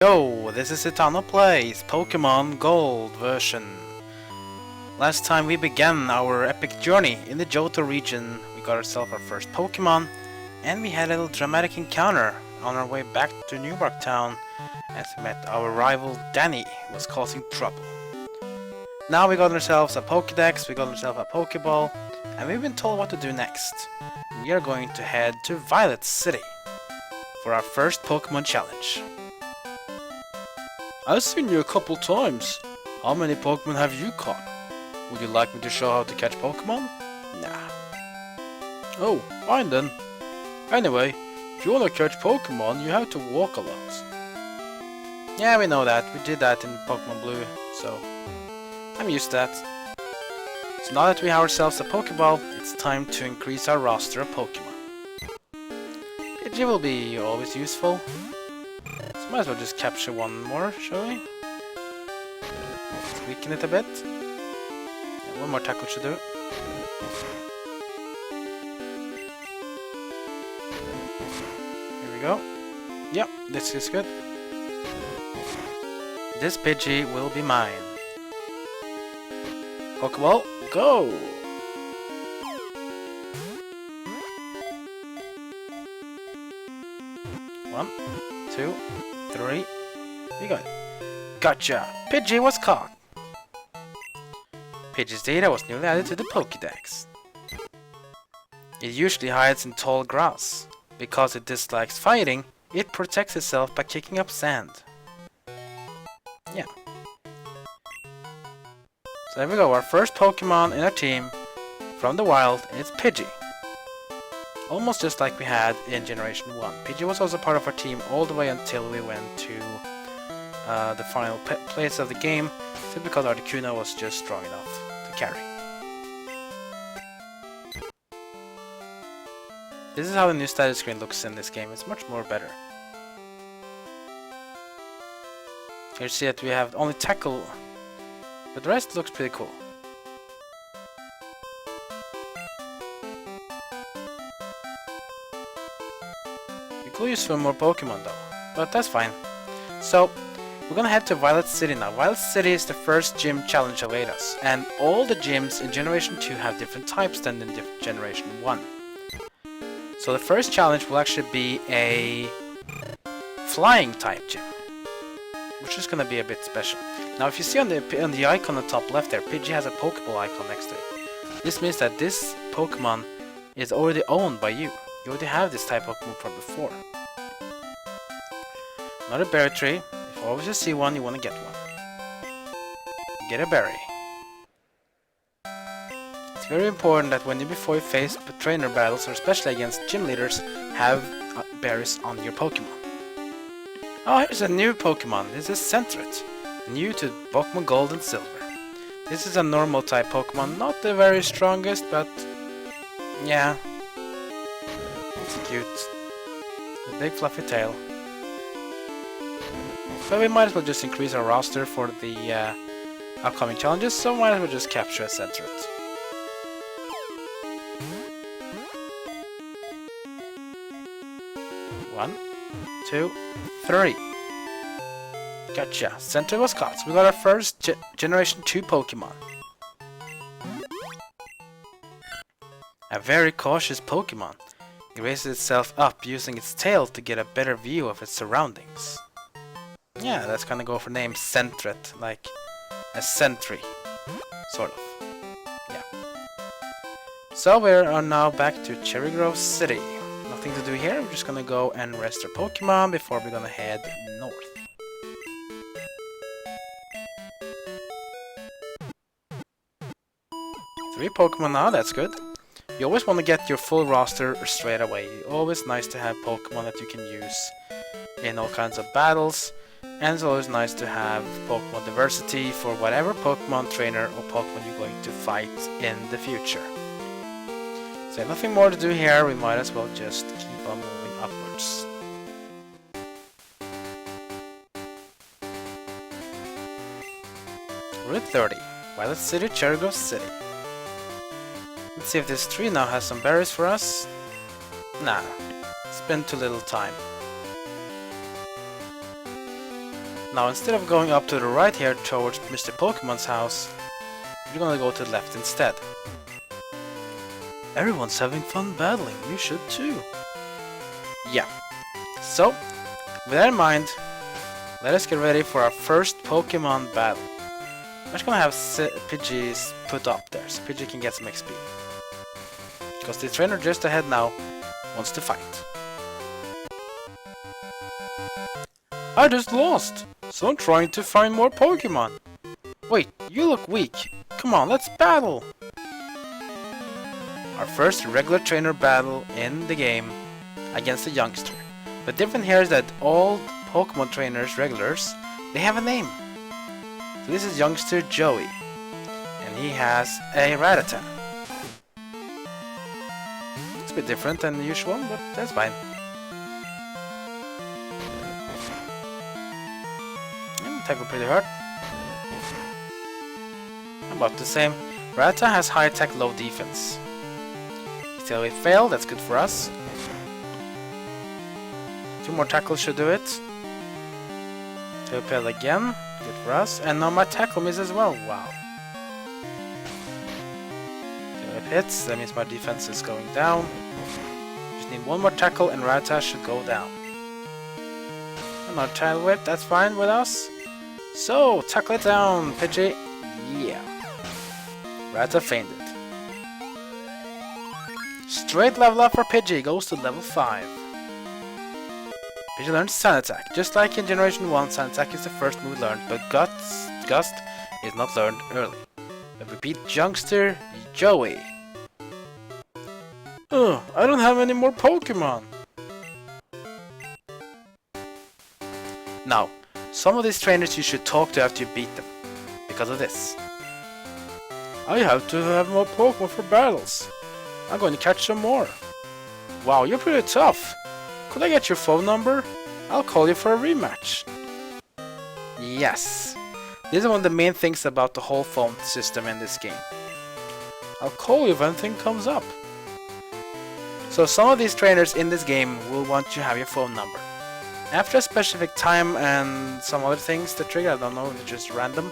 Yo, this is Eternal Plays Pokemon Gold version. Last time we began our epic journey in the Johto region, we got ourselves our first Pokemon, and we had a little dramatic encounter on our way back to Newbark Town as we met our rival Danny, who was causing trouble. Now we got ourselves a Pokédex, we got ourselves a Pokeball, and we've been told what to do next. We are going to head to Violet City for our first Pokemon challenge. I've seen you a couple times. How many Pokemon have you caught? Would you like me to show how to catch Pokemon? Nah. Oh, fine then. Anyway, if you want to catch Pokemon, you have to walk a lot. Yeah, we know that. We did that in Pokemon Blue, so I'm used to that. So now that we have ourselves a Pokeball, it's time to increase our roster of Pokemon. Pidgey will be always useful. Might as well just capture one more, shall we? Let's weaken it a bit. Yeah, one more tackle should do. Here we go. Yep, this is good. This Pidgey will be mine. Pokeball, go! One, two, 3. We got it. Gotcha! Pidgey was caught! Pidgey's data was newly added to the Pokédex. It usually hides in tall grass. Because it dislikes fighting, it protects itself by kicking up sand. Yeah. So there we go, our first Pokemon in our team from the wild is Pidgey. Almost just like we had in Generation 1. Pidgey was also part of our team all the way until we went to the final place of the game, simply because Articuno was just strong enough to carry. This is how the new status screen looks in this game. It's much more better. Here you see that we have only tackle, but the rest looks pretty cool. We'll use some more Pokemon though, but that's fine. So, we're gonna head to Violet City now. Violet City is the first gym challenge await us, and all the gyms in Generation 2 have different types than in Generation 1. So the first challenge will actually be a flying type gym, which is gonna be a bit special. Now if you see on the icon on the top left there, Pidgey has a Pokeball icon next to it. This means that this Pokemon is already owned by you. You already have this type of Pokemon from before. Not a berry tree. If always you see one, you want to get one. Get a berry. It's very important that before you face trainer battles, or especially against gym leaders, have berries on your Pokemon. Oh, here's a new Pokemon. This is Centret. New to Pokemon Gold and Silver. This is a normal type Pokemon. Not the very strongest, but yeah. It's cute. The big fluffy tail. But we might as well just increase our roster for the upcoming challenges, so might as well just capture a Centret. One, 2, 3. Gotcha. Centret was caught. So we got our first Generation 2 Pokemon. A very cautious Pokemon. It raises itself up using its tail to get a better view of its surroundings. Yeah, that's gonna go for name Centret, like a sentry, sort of. Yeah. So we are now back to Cherry Grove City. Nothing to do here, we're just gonna go and rest our Pokemon before we're gonna head north. Three Pokemon now, that's good. You always want to get your full roster straight away. Always nice to have Pokemon that you can use in all kinds of battles. And it's always nice to have Pokemon diversity for whatever Pokemon trainer or Pokemon you're going to fight in the future. So nothing more to do here, we might as well just keep on moving upwards. Route 30, Violet City, Cherry Grove City. Let's see if this tree now has some berries for us. Nah, spend too little time. Now instead of going up to the right here towards Mr. Pokemon's house, we're gonna go to the left instead. Everyone's having fun battling, you should too. Yeah. So, with that in mind, let us get ready for our first Pokemon battle. I'm just gonna have Pidgey's put up there, so Pidgey can get some XP. Because the trainer just ahead now wants to fight. I just lost, so I'm trying to find more Pokemon. Wait, you look weak. Come on, let's battle! Our first regular trainer battle in the game against a youngster. But different here is that all Pokemon trainers, regulars, they have a name. So this is youngster Joey, and he has a Rattata. It's a bit different than the usual one, but that's fine. Tackle pretty hard. About the same. Rattata has high attack, low defense. Still we fail, that's good for us. 2 more tackles should do it. Fail again, good for us. And now my tackle miss as well, wow. It hits, that means my defense is going down. Just need 1 more tackle and Rattata should go down. Another tail whip, that's fine with us. So, tackle it down, Pidgey. Yeah. Rattata fainted. Straight level up for Pidgey, goes to level 5. Pidgey learns Sun Attack. Just like in Generation 1, Sun Attack is the first move learned, but Gust is not learned early. But repeat, youngster Joey. I don't have any more Pokemon. Now, some of these trainers you should talk to after you beat them, because of this. I have to have more Pokemon for battles. I'm going to catch some more. Wow, you're pretty tough. Could I get your phone number? I'll call you for a rematch. Yes. This is one of the main things about the whole phone system in this game. I'll call you if anything comes up. So some of these trainers in this game will want you to have your phone number. After a specific time and some other things that trigger, I don't know, it's just random,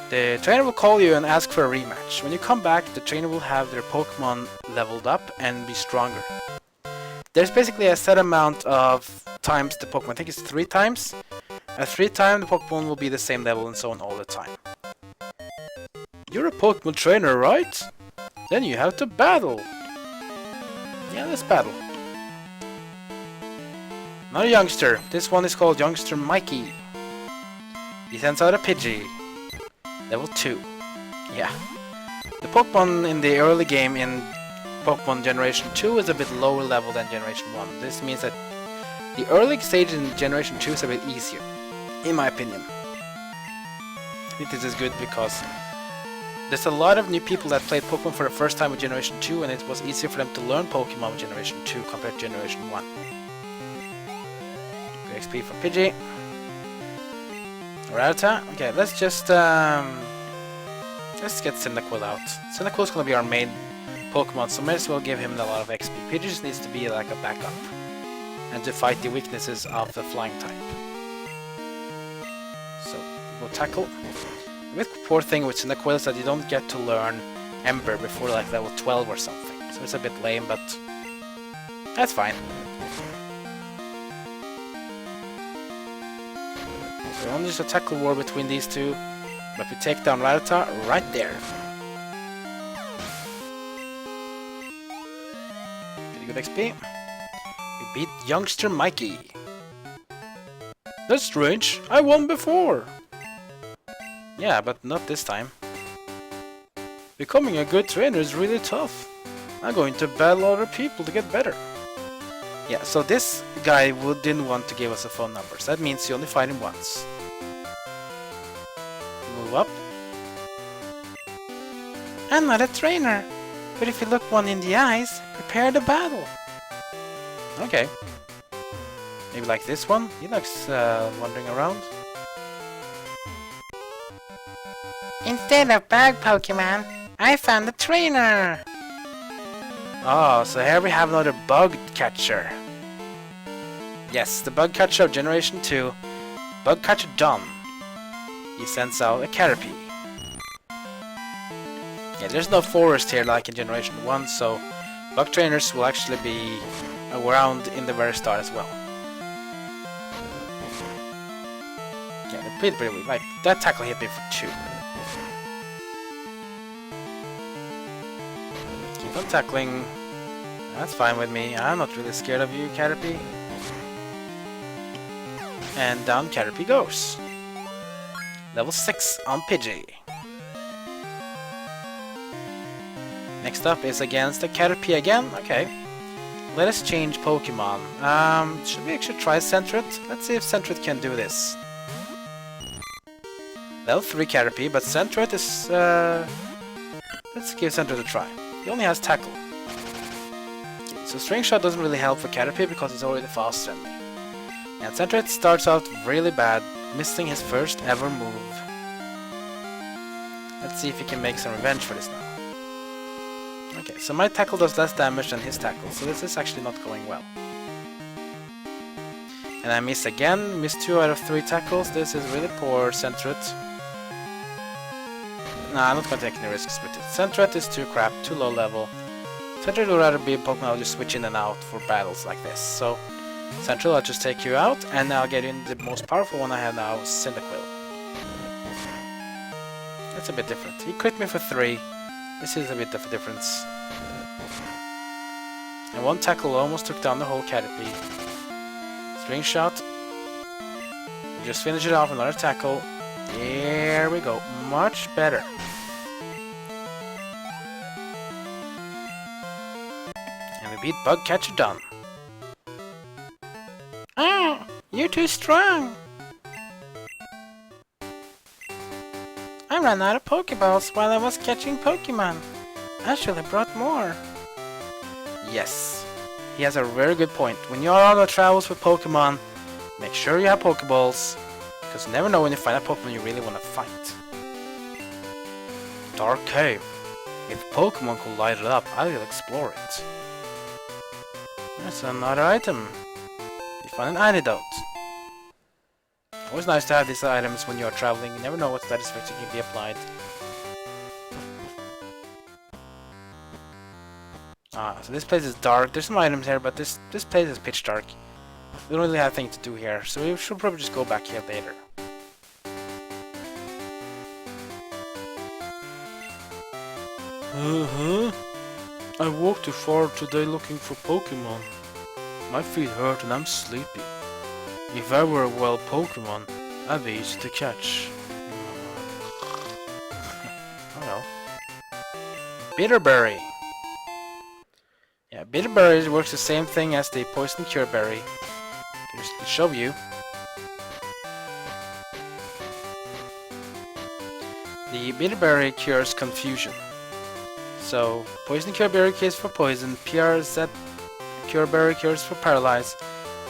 the trainer will call you and ask for a rematch. When you come back, the trainer will have their Pokemon leveled up and be stronger. There's basically a set amount of times the Pokemon, I think it's 3 times. At 3 times, the Pokemon will be the same level and so on all the time. You're a Pokemon trainer, right? Then you have to battle. Yeah, let's battle. Another youngster. This one is called Youngster Mikey. He sends out a Pidgey. Level 2. Yeah. The Pokemon in the early game in Pokemon Generation 2 is a bit lower level than Generation 1. This means that the early stage in Generation 2 is a bit easier, in my opinion. I think this is good because there's a lot of new people that played Pokemon for the first time with Generation 2 and it was easier for them to learn Pokemon with Generation 2 compared to Generation 1. Good XP for Pidgey. Rattata. Okay, let's just let's get Cyndaquil out. Cyndaquil is gonna be our main Pokemon, so might as well give him a lot of XP. Pidgey just needs to be like a backup and to fight the weaknesses of the flying type. So we'll tackle. A bit poor thing with Cyndaquil is that you don't get to learn Ember before like level 12 or something. So it's a bit lame, but that's fine. So only just a tackle war between these two, but we take down Rattata right there. Pretty good XP. We beat Youngster Mikey. That's strange, I won before. Yeah, but not this time. Becoming a good trainer is really tough. I'm going to battle other people to get better. Yeah, so this guy didn't want to give us a phone number, so that means you only fight him once. Move up. I'm not a trainer, but if you look one in the eyes, prepare the battle. Okay. Maybe like this one? He likes wandering around. Instead of bag Pokemon, I found a trainer! Oh, so here we have another bug catcher. Yes, the bug catcher of Generation 2. Bug catcher done. he sends out a Caterpie. Yeah, there's no forest here like in Generation 1, so bug trainers will actually be around in the very start as well. Yeah, they're pretty weak. Like, that tackle hit me for 2. Keep on tackling. That's fine with me. I'm not really scared of you, Caterpie. And down Caterpie goes. Level 6 on Pidgey. Next up is against the Caterpie again. Okay. Let us change Pokemon. Should we actually try Sentret? Let's see if Sentret can do this. Level 3 Caterpie, but Sentret is... let's give Sentret a try. He only has Tackle. Okay, so String Shot doesn't really help for Caterpie because it's already faster than me. And Sentret starts out really bad, missing his first ever move. Let's see if he can make some revenge for this now. Okay, so my tackle does less damage than his tackle, so this is actually not going well. And I miss again, miss 2 out of 3 tackles. This is really poor, Sentret. Nah, I'm not going to take any risks with it. Sentret is too crap, too low level. Sentret would rather be a Pokemon I'll just switch in and out for battles like this. So, Sentret, I'll just take you out, and I'll get in the most powerful one I have now, Cyndaquil. That's a bit different. He crit me for 3. This is a bit of a difference. And one tackle almost took down the whole Caterpie. String Shot. Just finish it off, another tackle. There we go. Much better. And we beat Bug Catcher done. Ah, you're too strong. I ran out of Pokeballs while I was catching Pokemon. I should have brought more. Yes, he has a very good point. When you're on the travels with Pokemon, make sure you have Pokeballs, because you never know when you find a Pokemon you really want to fight. Dark Cave. If Pokemon could light it up, I will explore it. There's another item. You find an antidote. Always nice to have these items when you're traveling. You never know what side effects can be applied. So this place is dark. There's some items here, but this place is pitch dark. We don't really have things to do here, so we should probably just go back here later. I walked too far today looking for Pokemon. My feet hurt and I'm sleepy. If I were a wild Pokemon, I'd be easy to catch. Oh no. Bitterberry. Yeah, Bitterberry works the same thing as the Poison Cure Berry. Just to show you. The Bitterberry cures confusion. So, Poison Cure Berry cures for poison, PRZ Cure Berry cures for paralyze,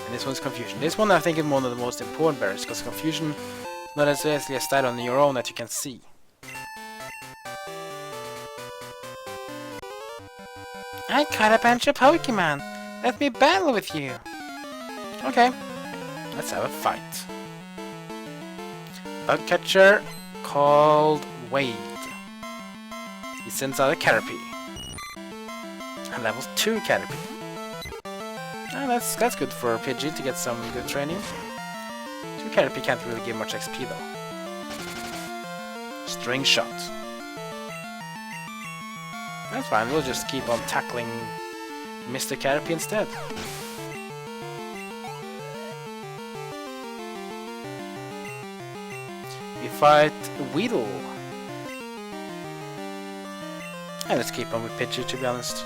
and this one's confusion. This one I think is one of the most important berries, because confusion is not necessarily a stat on your own that you can see. I caught a bunch of Pokemon. Let me battle with you. Okay, let's have a fight. Bug catcher called Wade. He sends out a Caterpie. A level 2 Caterpie. That's good for Pidgey to get some good training. 2 Caterpie can't really give much XP though. String Shot. That's fine, we'll just keep on tackling Mr. Caterpie instead. We fight Weedle. And let's keep on with Pidgey, to be honest.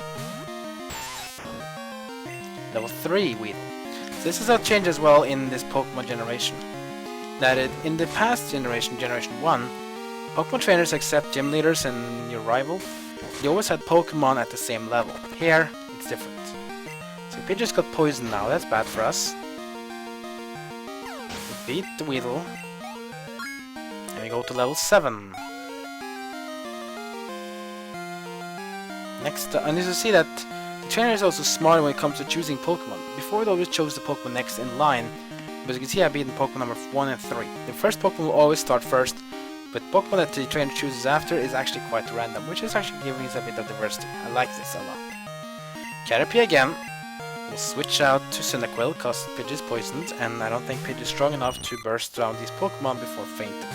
Level 3 Weedle. So this is a change as well in this Pokemon generation. That in the past generation, Generation 1, Pokemon trainers accept gym leaders and your rival. They always had Pokemon at the same level. Here, it's different. So Pidgey's got poison now, that's bad for us. We beat the Weedle. And we go to level 7. Next, and you see that the trainer is also smart when it comes to choosing Pokemon. Before, it always chose the Pokemon next in line, But you can see I've beaten Pokemon number 1 and 3. The first Pokemon will always start first, but Pokemon that the trainer chooses after is actually quite random, which is actually giving us a bit of diversity. I like this a lot. Caterpie again. We'll switch out to Cyndaquil because Pidgey is poisoned, and I don't think Pidgey is strong enough to burst around these Pokemon before fainting.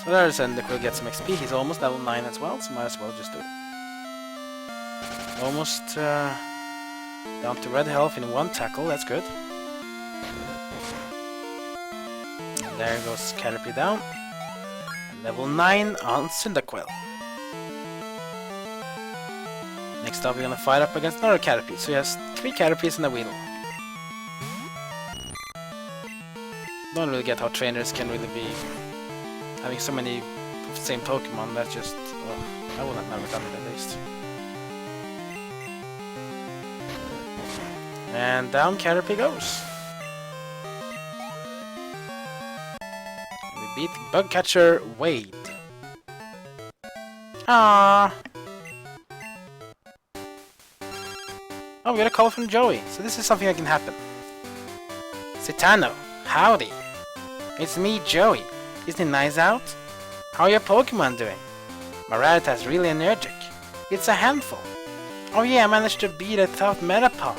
So there's Cyndaquil gets some XP. He's almost level 9 as well, so might as well just do it. Almost down to red health in one tackle, that's good. And there goes Caterpie down. And level 9 on Cyndaquil. Next up we're gonna fight up against another Caterpie, so he has 3 Caterpies and a Weedle. Don't really get how trainers can really be having so many of the same Pokemon. That's just... I would have never done it at least. And down Caterpie goes. We beat Bug Catcher Wade. Ah. Oh, we got a call from Joey, so this is something that can happen. Citano, howdy. It's me, Joey. Isn't it nice out? How are your Pokemon doing? My Rattata's really energetic. It's a handful. Oh yeah, I managed to beat a tough Metapod.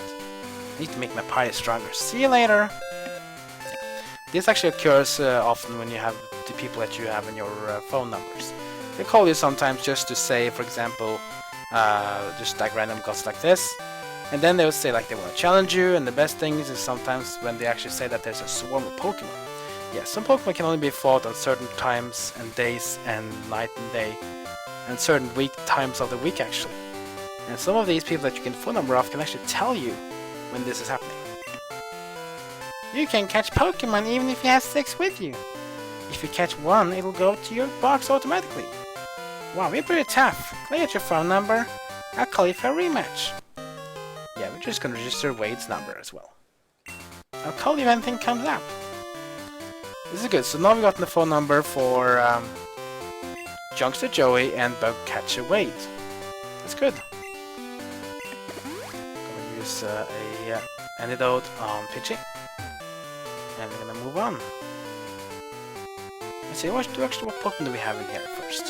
Need to make my party stronger. See you later. This actually occurs often when you have the people that you have in your phone numbers. They call you sometimes just to say, for example, just like random calls like this. And then they will say like they want to challenge you, and the best thing is sometimes when they actually say that there's a swarm of Pokemon. Yeah, some Pokemon can only be fought on certain times and days and night and day, and certain times of the week actually. And some of these people that you can phone number off can actually tell you when this is happening. You can catch Pokemon even if you have 6 with you. If you catch 1, it'll go to your box automatically. Wow, you're pretty tough. Can I get your phone number? I'll call you for a rematch. Yeah, we're just gonna register Wade's number as well. I'll call you if anything comes up. This is good. So now we've gotten the phone number for Junkster Joey and Bug Catcher Wade. That's good. Gonna use a antidote on Pidgey. And we're gonna move on. Let's see, what Pokemon do we have in here first?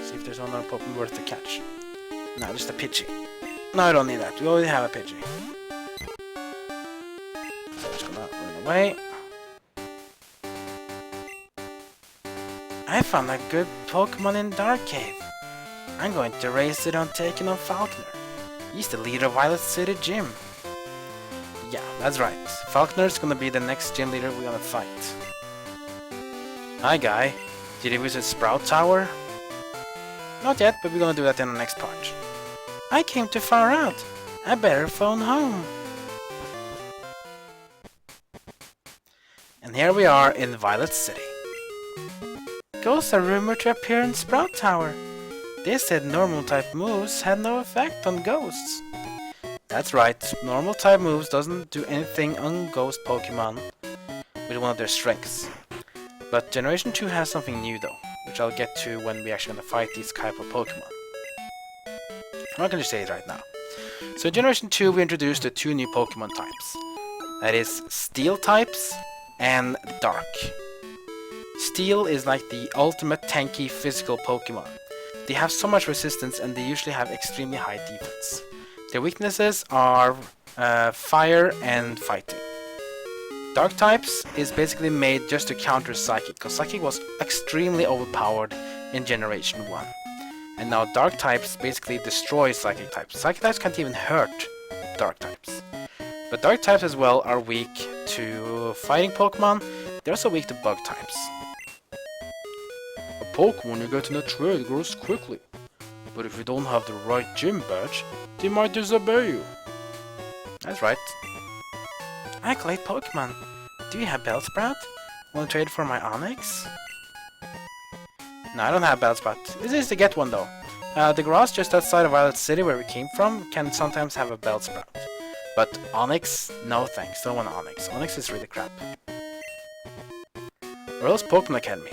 See if there's another Pokemon worth to catch. No, just a Pidgey. No, I don't need that. We already have a Pidgey. So I'm just gonna run away. I found a good Pokemon in Dark Cave. I'm going to race it on taking on Falkner. He's the leader of Violet City Gym. Yeah, that's right. Falkner's gonna be the next gym leader we're gonna fight. Hi, guy. Did you visit Sprout Tower? Not yet, but we're gonna do that in the next part. I came too far out. I better phone home. And here we are in Violet City. Ghosts are rumored to appear in Sprout Tower. They said normal type moves had no effect on ghosts. That's right, normal type moves doesn't do anything on ghost Pokemon with one of their strengths. But Generation 2 has something new though, which I'll get to when we actually gonna fight these type of Pokemon. I'm not gonna say it right now. So in Generation 2 we introduced the 2 new Pokemon types. That is Steel types and Dark. Steel is like the ultimate tanky physical Pokemon. They have so much resistance and they usually have extremely high defense. Their weaknesses are fire and fighting. Dark types is basically made just to counter Psychic, because Psychic was extremely overpowered in Generation 1. And now Dark types basically destroy Psychic types. Psychic types can't even hurt Dark types. But Dark types as well are weak to fighting Pokemon. They're also weak to Bug types. A Pokemon you get in a trade grows quickly. But if you don't have the right gym badge, they might disobey you. That's right. I collect Pokemon. Do you have Bellsprout? Want to trade for my Onix? No, I don't have Bellsprout. This is to get one though. The grass just outside of Violet City where we came from can sometimes have a Bellsprout. But Onix? No thanks, don't want Onix. Onix is really crap. Where else Pokemon Academy?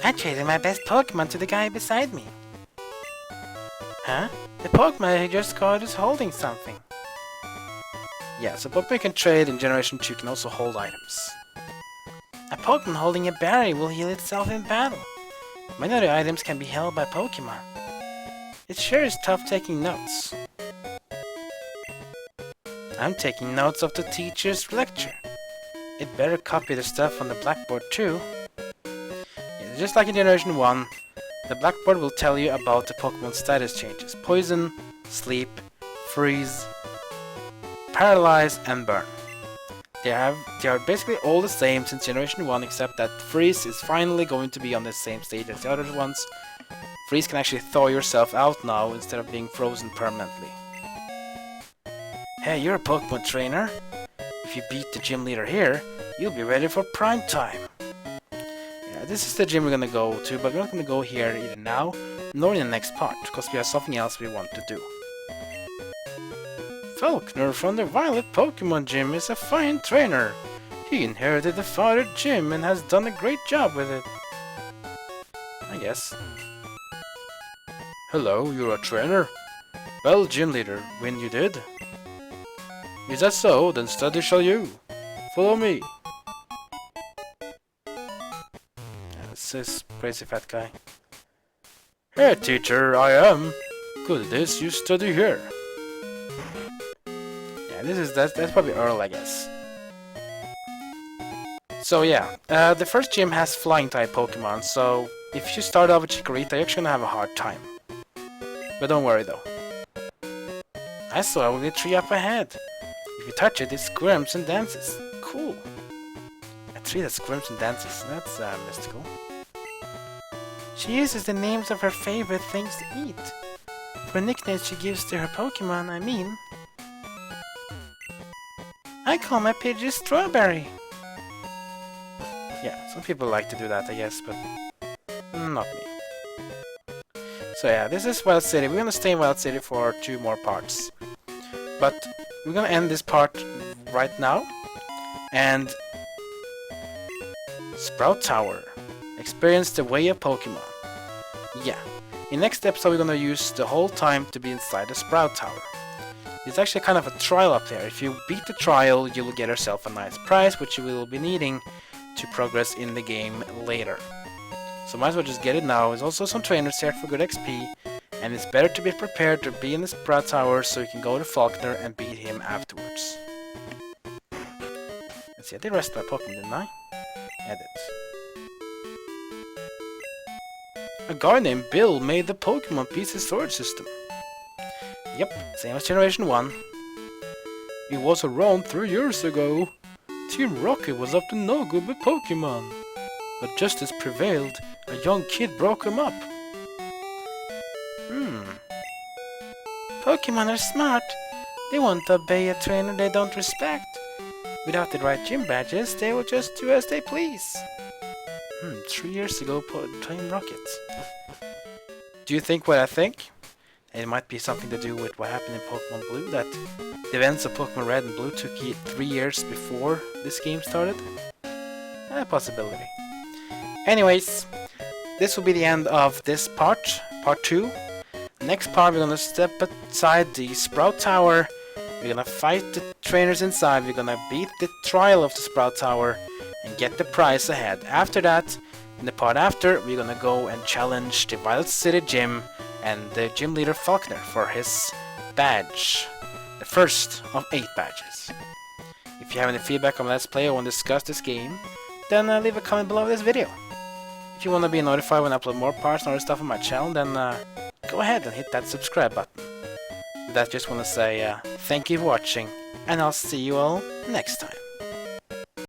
I traded my best Pokemon to the guy beside me. Huh? The Pokemon I just caught is holding something. Yeah, so Pokemon you can trade in Generation 2 can also hold items. A Pokemon holding a berry will heal itself in battle. Many other items can be held by Pokemon. It sure is tough taking notes. I'm taking notes of the teacher's lecture. It better copy the stuff on the blackboard too. Yeah, just like in Generation 1, the blackboard will tell you about the Pokemon status changes. Poison, Sleep, Freeze, Paralyze, and Burn. They are basically all the same since Generation 1, except that Freeze is finally going to be on the same stage as the other ones. Freeze can actually thaw yourself out now instead of being frozen permanently. Hey, you're a Pokemon trainer. If you beat the gym leader here, you'll be ready for prime time. Yeah, this is the gym we're gonna go to, but we're not gonna go here either now, nor in the next part, because we have something else we want to do. Falkner from the Violet Pokémon Gym is a fine trainer. He inherited the father gym and has done a great job with it. I guess. Hello, you're a trainer? Well, gym leader, when you did? Is that so? Then study shall you. Follow me. This is crazy fat guy. Hey teacher, I am. Good at this, you study here. That's probably Earl, I guess. So yeah, the first gym has flying type Pokemon, so if you start off with Chikorita, you're actually gonna have a hard time. But don't worry though. I saw only a tree up ahead. If you touch it, it squirms and dances. Cool. A tree that squirms and dances. That's mystical. She uses the names of her favorite things to eat. For nicknames she gives to her Pokemon, I mean. I call my Pidgey Strawberry. Yeah, some people like to do that, I guess, but not me. So yeah, this is Wild City. We're gonna stay in Wild City for 2 more parts. But we're gonna end this part right now. And Sprout Tower. Experience the way of Pokemon. Yeah. In next episode we're gonna use the whole time to be inside the Sprout Tower. It's actually kind of a trial up there. If you beat the trial, you'll get yourself a nice prize, which you will be needing to progress in the game later. So might as well just get it now. There's also some trainers here for good XP, and it's better to be prepared to be in the Sprout Tower so you can go to Falkner and beat him afterwards. Let's see, I did rest my Pokemon, didn't I? I did. A guy named Bill made the Pokemon Pieces storage system. Yep, same as Generation 1. It was around 3 years ago. Team Rocket was up to no good with Pokemon. But justice prevailed. A young kid broke him up. Pokemon are smart. They won't obey a trainer they don't respect. Without the right gym badges, they will just do as they please. 3 years ago, Team Rocket. Do you think what I think? It might be something to do with what happened in Pokemon Blue, that the events of Pokemon Red and Blue took 3 years before this game started? A possibility. Anyways, this will be the end of this part 2. Next part we're gonna step inside the Sprout Tower, we're gonna fight the trainers inside, we're gonna beat the trial of the Sprout Tower, and get the prize ahead. After that, in the part after, we're gonna go and challenge the Violet City Gym and the gym leader Falkner for his badge. The first of 8 badges. If you have any feedback on Let's Play or want to discuss this game, then leave a comment below this video. If you want to be notified when I upload more parts and other stuff on my channel, then go ahead and hit that subscribe button. With that, just want to say thank you for watching, and I'll see you all next time.